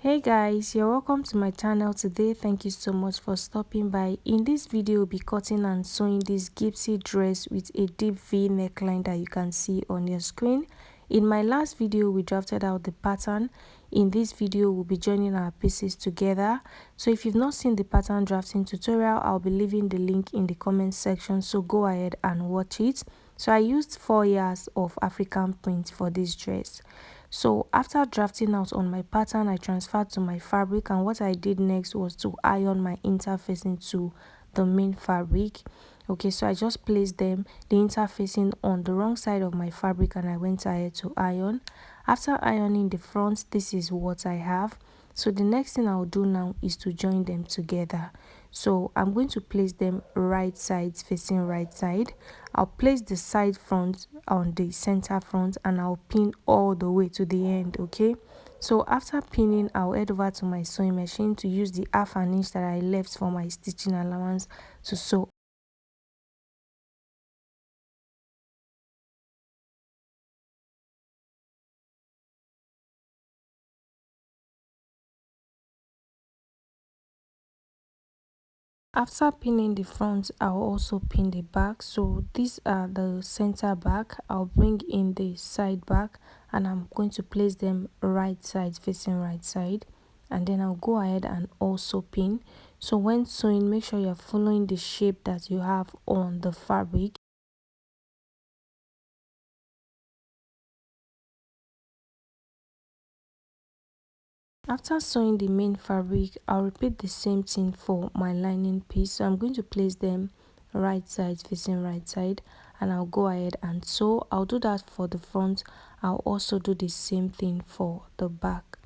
Hey guys, you're welcome to my channel today. Thank you so much for stopping by. In this video, we'll be cutting and sewing this Gypsy dress with a deep V neckline that you can see on your screen. In my last video, we drafted out the pattern. In this video, we'll be joining our pieces together. So if you've not seen the pattern drafting tutorial, I'll be leaving the link in the comment section, so go ahead and watch it. So I used 4 yards of African print for this dress. So after drafting out on my pattern, I transferred to my fabric, and what I did next was to iron my interfacing to the main fabric. Okay, so I just placed the interfacing on the wrong side of my fabric and I went ahead to iron. After ironing the front, this is what I have. So the next thing I'll do now is to join them together. So I'm going to place them right sides facing right side. I'll place the side front on the center front and I'll pin all the way to the end. Okay, so after pinning, I'll head over to my sewing machine to use the 1/2 inch that I left for my stitching allowance to sew. After pinning the front, I'll also pin the back. So these are the center back. I'll bring in the side back and I'm going to place them right side facing right side, and then I'll go ahead and also pin. So when sewing, make sure you're following the shape that you have on the fabric. After sewing the main fabric, I'll repeat the same thing for my lining piece. So I'm going to place them right side facing right side and I'll go ahead and sew. I'll do that for the front. I'll also do the same thing for the back.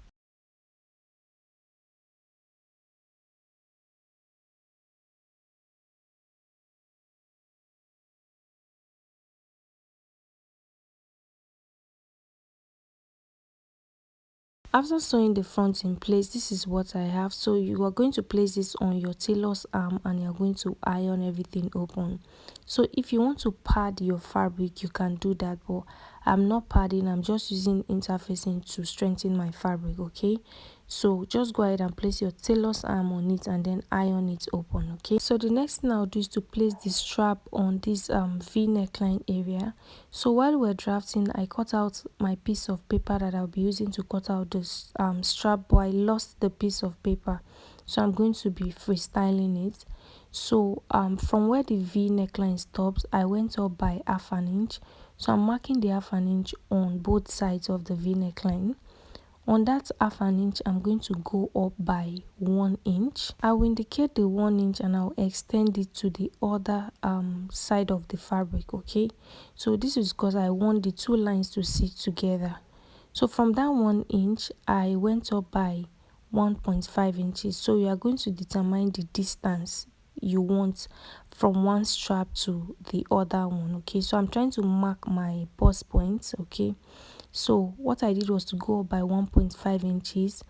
After sewing the front in place, this is what I have. So you are going to place this on your tailor's arm and you're going to iron everything open. So if you want to pad your fabric, you can do that, but I'm not padding. I'm just using interfacing to strengthen my fabric. Okay, so just go ahead and place your tailor's arm on it and then iron it open. Okay, so the next thing I'll do is to place the strap on this V neckline area. So while we're drafting, I cut out my piece of paper that I'll be using to cut out this strap, but I lost the piece of paper, so I'm going to be freestyling it. So from where the V neckline stops, I went up by 1/2 inch. So I'm marking the 1/2 inch on both sides of the V neckline. On that 1/2 inch, I'm going to go up by 1 inch. I will indicate the 1 inch and I'll extend it to the other side of the fabric. Okay, so this is because I want the two lines to sit together. So from that 1 inch, I went up by 1.5 inches. So you are going to determine the distance you want from one strap to the other one. Okay, so I'm trying to mark my bust points. Okay, so what I did was to go up by 1.5 inches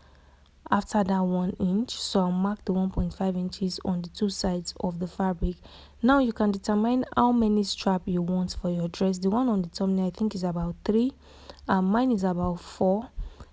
after that 1 inch. So I'll mark the 1.5 inches on the two sides of the fabric. Now you can determine how many strap you want for your dress. The one on the thumbnail I think is about 3, mine is about 4.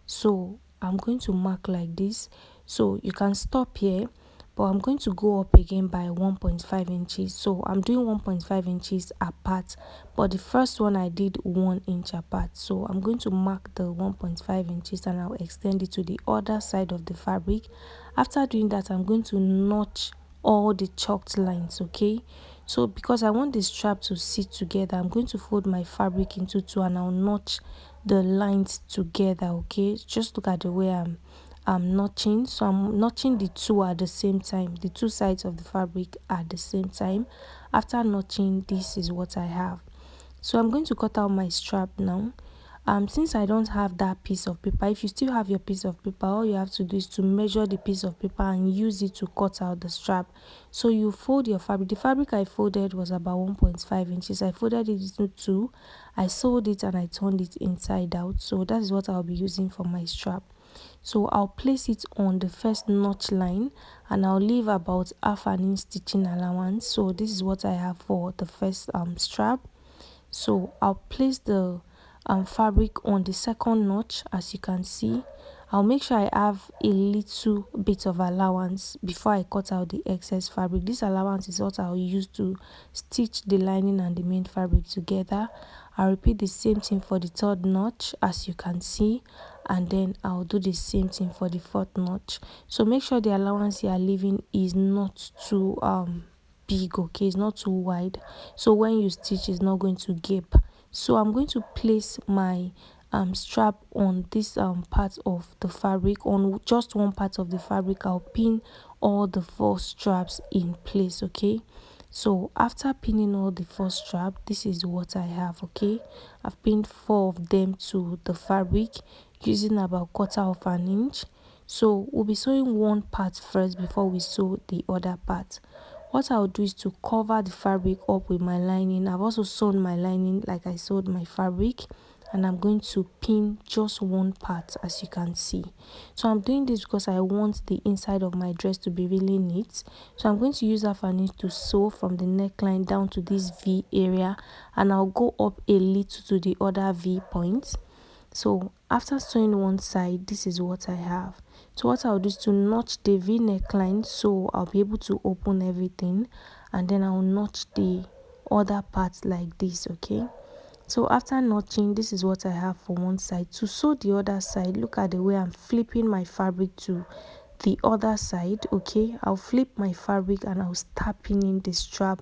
So I'm going to mark like this. So you can stop here, but I'm going to go up again by 1.5 inches. So I'm doing 1.5 inches apart, but the first one I did 1 inch apart. So I'm going to mark the 1.5 inches and I'll extend it to the other side of the fabric. After doing that, I'm going to notch all the chalked lines. Okay, so because I want the strap to sit together, I'm going to fold my fabric into 2 and I'll notch the lines together. Okay, just look at the way I'm notching. So I'm notching the two at the same time, the two sides of the fabric at the same time. After notching, this is what I have. So I'm going to cut out my strap now. Since I don't have that piece of paper, if you still have your piece of paper, all you have to do is to measure the piece of paper and use it to cut out the strap. So you fold your fabric. The fabric I folded was about 1.5 inches. I folded it into 2. I sewed it and I turned it inside out. So that is what I'll be using for my strap. So I'll place it on the first notch line and I'll leave about 1/2 inch stitching allowance. So this is what I have for the first strap. So I'll place the fabric on the second notch. As you can see, I'll make sure I have a little bit of allowance before I cut out the excess fabric. This allowance is what I'll use to stitch the lining and the main fabric together. I'll repeat the same thing for the third notch, as you can see, and then I'll do the same thing for the fourth notch. So make sure the allowance you are leaving is not too big, okay? It's not too wide, so when you stitch it's not going to gape. So I'm going to place my strap on this part of the fabric. On just one part of the fabric, I'll pin all the 4 straps in place, okay? So after pinning all the 4 straps, this is what I have, okay? I've pinned 4 of them to the fabric using about 1/4 of an inch. So we'll be sewing one part first before we sew the other part. What I'll do is to cover the fabric up with my lining. I've also sewn my lining like I sewed my fabric, and I'm going to pin just one part, as you can see. So I'm doing this because I want the inside of my dress to be really neat. So I'm going to use half an inch to sew from the neckline down to this V area, and I'll go up a little to the other V point. So after sewing one side, this is what I have. So what I'll do is to notch the V neckline, so I'll be able to open everything, and then I'll notch the other part like this, okay? So after notching, this is what I have for one side. To sew the other side, look at the way I'm flipping my fabric to the other side, okay? I'll flip my fabric and I'll start pinning the strap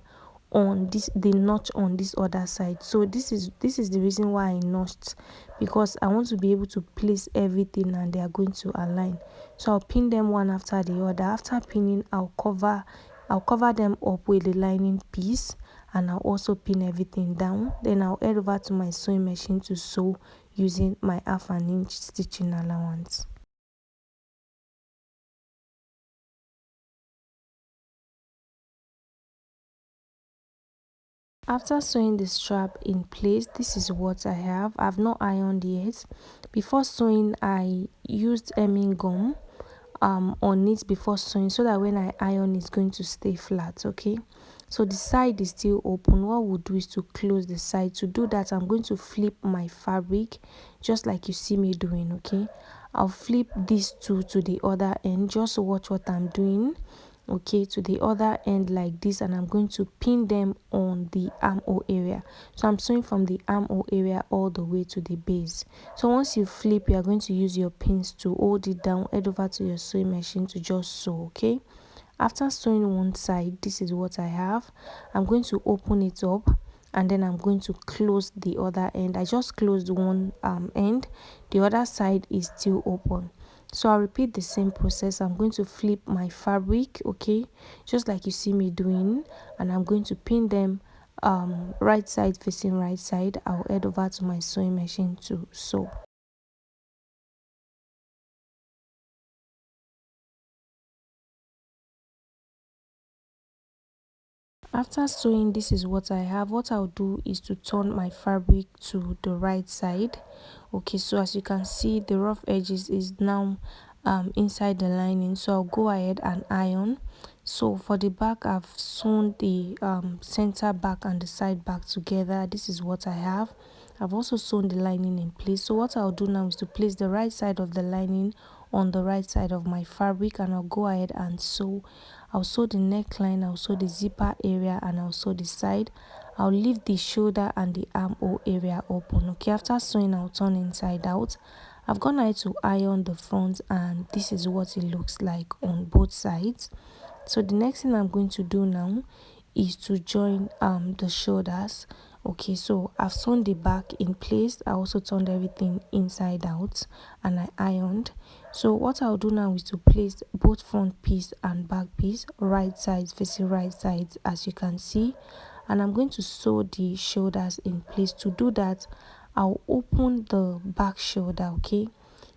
on the notch on this other side. So this is the reason why I notched, because I want to be able to place everything and they are going to align. So I'll pin them one after the other. After pinning, I'll cover them up with the lining piece, and I'll also pin everything down. Then I'll head over to my sewing machine to sew using my half an inch stitching allowance. After sewing the strap in place, this is what I have. I've not ironed yet. Before sewing, I used hemming gum on it before sewing, so that when I iron it's going to stay flat, okay? So the side is still open. What we'll do is to close the side. To do that, I'm going to flip my fabric just like you see me doing, okay? I'll flip these two to the other end. Just watch what I'm doing, okay, to the other end like this, and I'm going to pin them on the armhole area. So I'm sewing from the armhole area all the way to the base. So once you flip, you are going to use your pins to hold it down. Head over to your sewing machine to just sew, okay? After sewing one side, this is what I have. I'm going to open it up, and then I'm going to close the other end. I just closed one end, the other side is still open. So I'll repeat the same process. I'm going to flip my fabric, okay, just like you see me doing, and I'm going to pin them right side facing right side. I'll head over to my sewing machine to sew. After sewing, this is what I have. What I'll do is to turn my fabric to the right side, okay? So as you can see, the rough edges is now inside the lining, so I'll go ahead and iron. So for the back, I've sewn the center back and the side back together. This is what I have. I've also sewn the lining in place. So what I'll do now is to place the right side of the lining on the right side of my fabric, and I'll go ahead and sew. I'll sew the neckline, I'll sew the zipper area, and I'll sew the side. I'll leave the shoulder and the armhole area open, okay? After sewing, I'll turn inside out. I've gone ahead to iron the front, and this is what it looks like on both sides. So the next thing I'm going to do now is to join the shoulders, okay? So I've sewn the back in place. I also turned everything inside out, and I ironed. So what I'll do now is to place both front piece and back piece right sides facing right sides, as you can see, and I'm going to sew the shoulders in place. To do that, I'll open the back shoulder, okay?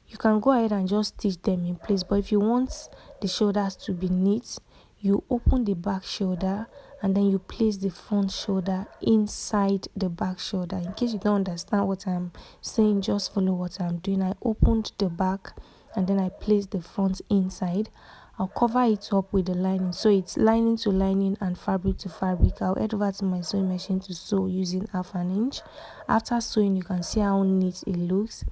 You can go ahead and just stitch them in place, but if you want the shoulders to be neat, you open the back shoulder and then you place the front shoulder inside the back shoulder. In case you don't understand what I'm saying, just follow what I'm doing. I opened the back and then I placed the front inside. I'll cover it up with the lining, so it's lining to lining and fabric to fabric. I'll head over to my sewing machine to sew using half an inch. After sewing, you can see how neat it looks.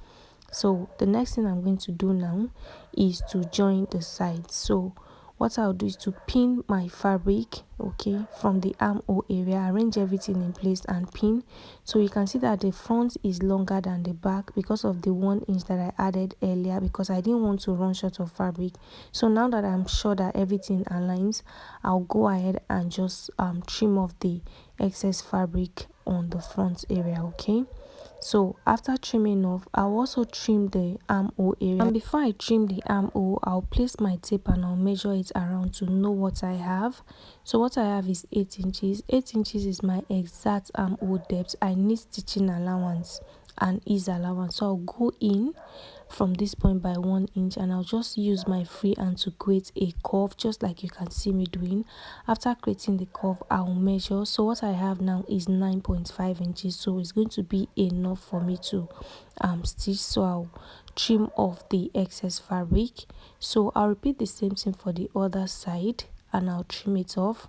So the next thing I'm going to do now is to join the sides. So what I'll do is to pin my fabric, okay, from the armhole area, arrange everything in place and pin. So you can see that the front is longer than the back because of the 1 inch that I added earlier, because I didn't want to run short of fabric. So now that I'm sure that everything aligns, I'll go ahead and just trim off the excess fabric on the front area, okay. So after trimming off, I'll also trim the armhole area, and before I trim the armhole, I'll place my tape and I'll measure it around to know what I have. So what I have is 8 inches. 8 inches is my exact armhole depth. I need stitching allowance and ease allowance, so I'll go in from this point by 1 inch and I'll just use my free hand to create a curve, just like you can see me doing. After creating the curve, I'll measure. So what I have now is 9.5 inches, so it's going to be enough for me to stitch. So I'll trim off the excess fabric. So I'll repeat the same thing for the other side and I'll trim it off.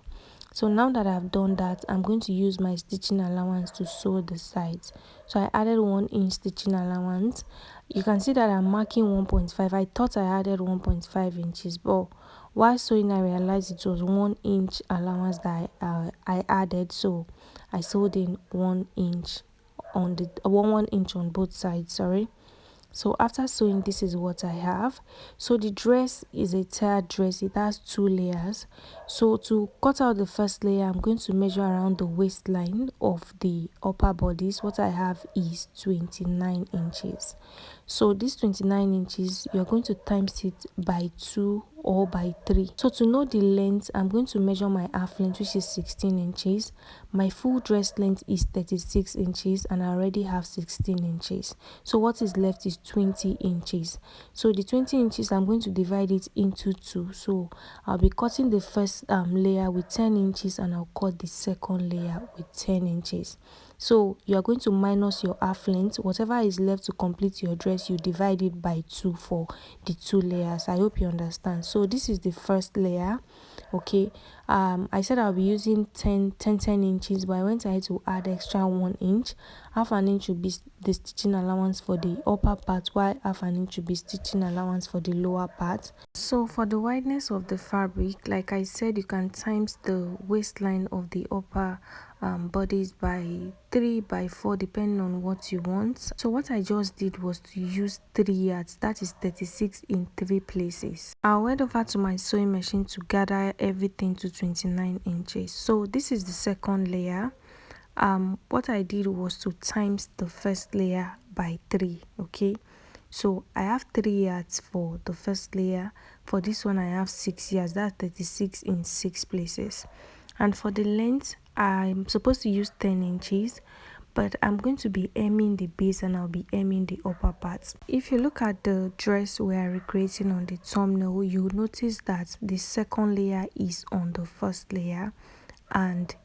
So now that I've done that, I'm going to use my stitching allowance to sew the sides. So I added 1 inch stitching allowance. You can see that I'm marking 1.5. I thought I added 1.5 inches, but while sewing I realized it was 1 inch allowance that I added. So I sewed in 1 inch on the 1 inch on both sides, sorry. So after sewing, this is what I have. So the dress is a tiered dress. It has 2 layers. So to cut out the first layer, I'm going to measure around the waistline of the upper bodice. What I have is 29 inches. So this 29 inches, you're going to times it by 2 or by 3. So to know the length, I'm going to measure my half length, which is 16 inches. My full dress length is 36 inches and I already have 16 inches. So what is left is 20 inches. So the 20 inches, I'm going to divide it into 2. So I'll be cutting the first layer with 10 inches and I'll cut the second layer with 10 inches. So you are going to minus your half length. Whatever is left to complete your dress, you divide it by 2 for the 2 layers. I hope you understand. So this is the first layer, okay. I said I'll be using 10 inches, but I went ahead to add extra 1 inch. Half an inch will be the stitching allowance for the upper part, while half an inch will be stitching allowance for the lower part. So for the wideness of the fabric, like I said, you can times the waistline of the upper bodies by 3 by 4, depending on what you want. So what I just did was to use 3 yards, that is 36 in 3 places. I'll head over to my sewing machine to gather everything to 29 inches. So this is the second layer. What I did was to times the first layer by 3, okay. So I have 3 yards for the first layer. For this one I have 6 yards, that's 36 in 6 places. And for the length, I'm supposed to use 10 inches, but I'm going to be hemming the base and I'll be hemming the upper parts. If you look at the dress we are recreating on the thumbnail, you'll notice that the second layer is on the first layer, and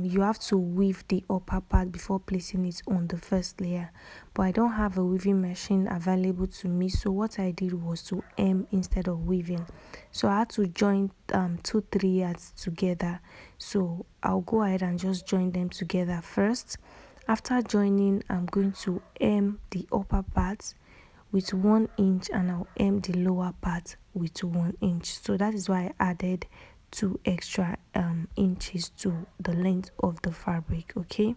you have to weave the upper part before placing it on the first layer. But I don't have a weaving machine available to me, so what I did was to hem instead of weaving. So I had to join 2-3 yards together. So I'll go ahead and just join them together first. After joining, I'm going to hem the upper part with 1 inch and I'll hem the lower part with 1 inch. So that is why I added 2 extra inches to the length of the fabric, okay.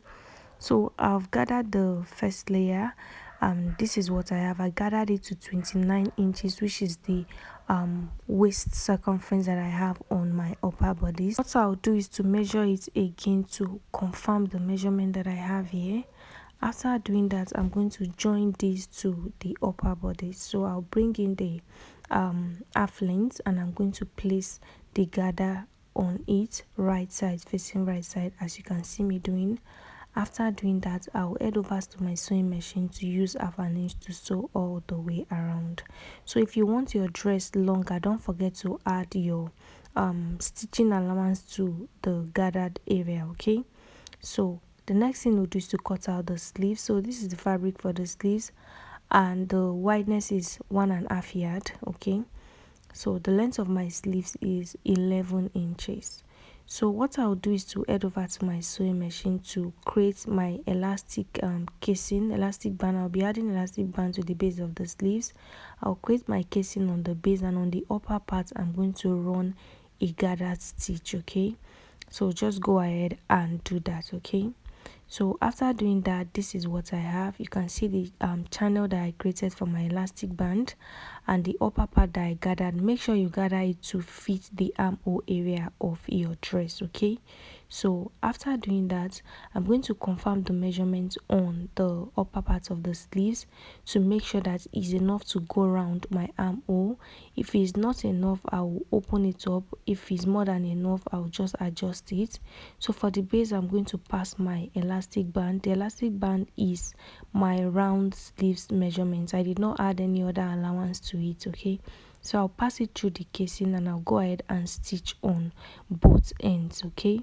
So I've gathered the first layer. This is what I have. I gathered it to 29 inches, which is the waist circumference that I have on my upper bodice. What I'll do is to measure it again to confirm the measurement that I have here. After doing that, I'm going to join these to the upper bodice. So I'll bring in the half length and I'm going to place the gather on it, right side facing right side, as you can see me doing. After doing that, I'll head over to my sewing machine to use half an inch to sew all the way around. So if you want your dress longer, don't forget to add your stitching allowance to the gathered area, okay. So the next thing we'll do is to cut out the sleeves. So this is the fabric for the sleeves and the wideness is 1.5 yard, okay. So the length of my sleeves is 11 inches. So what I'll do is to head over to my sewing machine to create my elastic elastic band. I'll be adding elastic band to the base of the sleeves. I'll create my casing on the base, and on the upper part I'm going to run a gathered stitch. Okay, so just go ahead and do that. Okay, so after doing that, this is what I have. You can see the channel that I created for my elastic band and the upper part that I gathered. Make sure you gather it to fit the armhole area of your dress. Okay, so after doing that, I'm going to confirm the measurement on the upper part of the sleeves to make sure that it's enough to go around my armhole. If it's not enough, I will open it up. If it's more than enough, I'll just adjust it. So for the base, I'm going to pass my elastic band. The elastic band is my round sleeves measurement. I did not add any other allowance to it. Okay, so I'll pass it through the casing and I'll go ahead and stitch on both ends. Okay,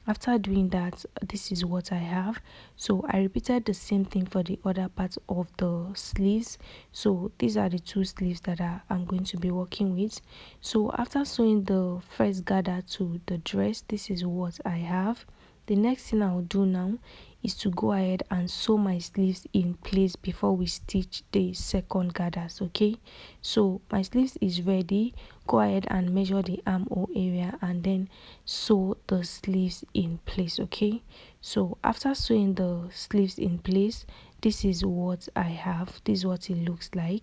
after doing that, this is what I have. So I repeated the same thing for the other part of the sleeves. So these are the two sleeves that I'm going to be working with. So after sewing the first gather to the dress, this is what I have. The next thing I'll do now is to go ahead and sew my sleeves in place before we stitch the second gathers. Okay, so my sleeves is ready. Go ahead and measure the armhole area and then sew the sleeves in place. Okay, so after sewing the sleeves in place, this is what I have. This is what it looks like.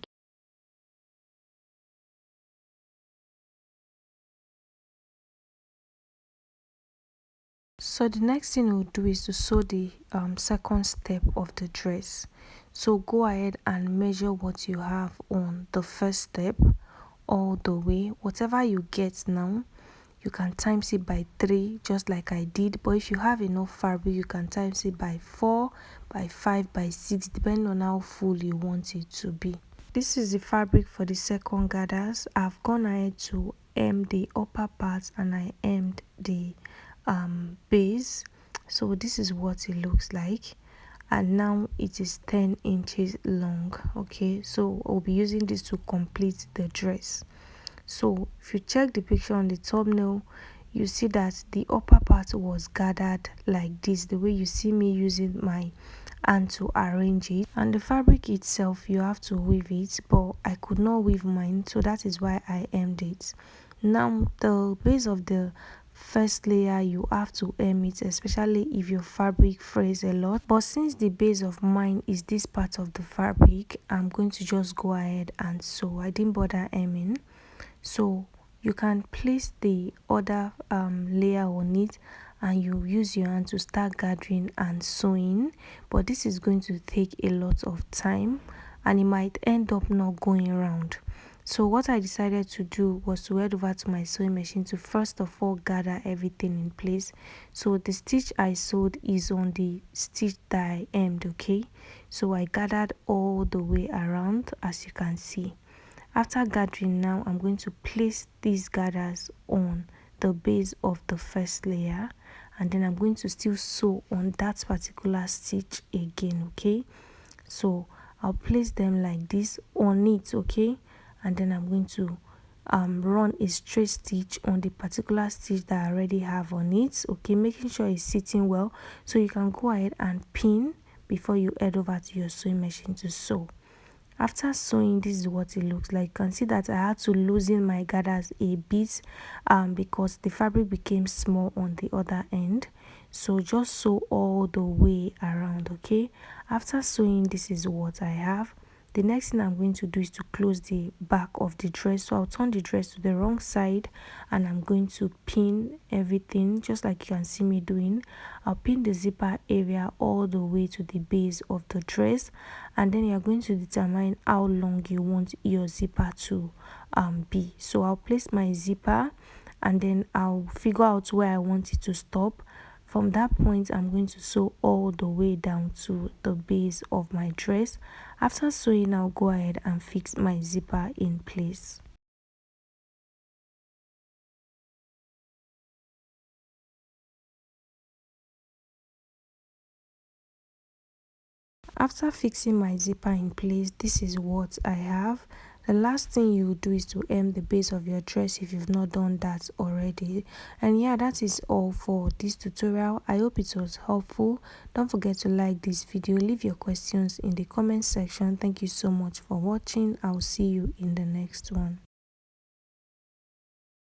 So the next thing we'll do is to sew the second step of the dress. So go ahead and measure what you have on the first step all the way. Whatever you get now, you can times it by 3 just like I did. But if you have enough fabric, you can times it by 4, by 5, by 6, depending on how full you want it to be. This is the fabric for the second gathers. I've gone ahead to hem the upper part and I hemmed the base. So this is what it looks like, and now it is 10 inches long. Okay, so I'll be using this to complete the dress. So if you check the picture on the thumbnail, you see that the upper part was gathered like this, the way you see me using my hand to arrange it. And the fabric itself, you have to weave it, but I could not weave mine, so that is why I hemmed it. Now the base of the first layer, you have to hem it, especially if your fabric frays a lot. But since the base of mine is this part of the fabric, I'm going to just go ahead and sew. I didn't bother hemming. So you can place the other layer on it and you use your hand to start gathering and sewing, but this is going to take a lot of time and it might end up not going around. So what I decided to do was to head over to my sewing machine to first of all gather everything in place. So the stitch I sewed is on the stitch that I hemmed. Okay, so I gathered all the way around, as you can see. After gathering, now I'm going to place these gathers on the base of the first layer, and then I'm going to still sew on that particular stitch again. Okay, so I'll place them like this on it. Okay, and then I'm going to run a straight stitch on the particular stitch that I already have on it. Okay, making sure it's sitting well, so you can go ahead and pin before you head over to your sewing machine to sew. After sewing, this is what it looks like. You can see that I had to loosen my gathers a bit because the fabric became small on the other end. So just sew all the way around. Okay, after sewing, this is what I have. The next thing I'm going to do is to close the back of the dress. So I'll turn the dress to the wrong side and I'm going to pin everything just like you can see me doing. I'll pin the zipper area all the way to the base of the dress, and then you're going to determine how long you want your zipper to be. So I'll place my zipper and then I'll figure out where I want it to stop. From that point, I'm going to sew all the way down to the base of my dress. After sewing, I'll go ahead and fix my zipper in place. After fixing my zipper in place, this is what I have. The last thing you do is to hem the base of your dress if you've not done that already. And yeah, that is all for this tutorial. I hope it was helpful. Don't forget to like this video, leave your questions in the comment section. Thank you so much for watching. I'll see you in the next one.